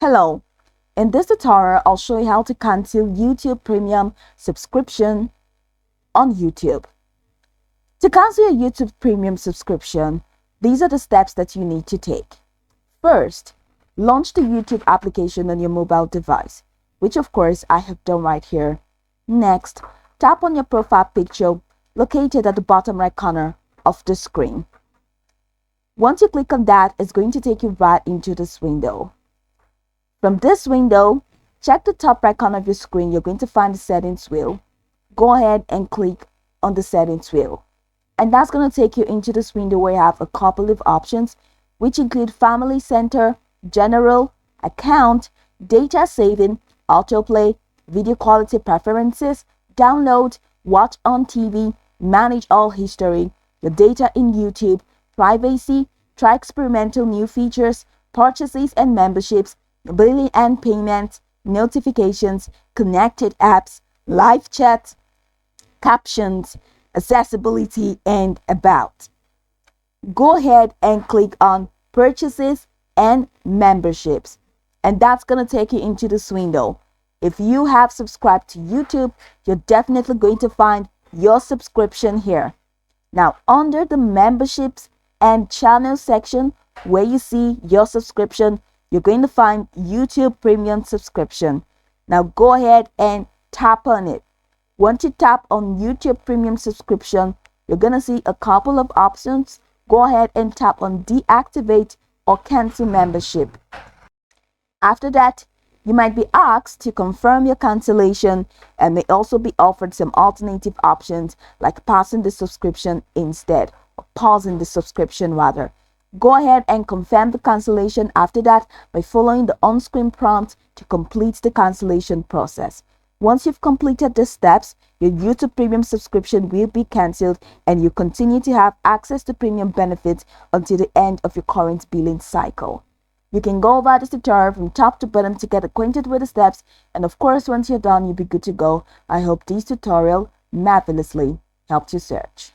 Hello, in this tutorial I'll show you how to cancel YouTube Premium subscription on YouTube. To cancel your YouTube Premium subscription, these are the steps that you need to take. First, launch the YouTube application on your mobile device, which of course I have done right here. Next, tap on your profile picture located at the bottom right corner of the screen. Once you click on that, it's going to take you right into this window. From this window, check the top right corner of your screen. You're going to find the settings wheel. Go ahead and click on the settings wheel. And that's going to take you into this window where you have a couple of options, which include Family Center, General, Account, Data Saving, Autoplay, Video Quality Preferences, Download, Watch on TV, Manage All History, Your Data in YouTube, Privacy, Try Experimental New Features, Purchases and Memberships, Billing and Payments, Notifications, Connected Apps, Live Chat, Captions, Accessibility, and About. Go ahead and click on Purchases and Memberships, and that's going to take you into this window. If you have subscribed to YouTube, you're definitely going to find your subscription here. Now, under the Memberships and Channel section, where you see your subscription, you're going to find YouTube Premium subscription. Now go ahead and tap on it. Once you tap on YouTube Premium subscription, you're going to see a couple of options. Go ahead and tap on deactivate or cancel membership. After that, you might be asked to confirm your cancellation and may also be offered some alternative options like passing the subscription instead, or pausing the subscription rather. Go ahead and confirm the cancellation after that by following the on-screen prompt to complete the cancellation process. Once you've completed the steps, your YouTube Premium subscription will be cancelled and you continue to have access to premium benefits until the end of your current billing cycle. You can go over this tutorial from top to bottom to get acquainted with the steps, and of course once you're done, you'll be good to go. I hope this tutorial marvelously helped you search.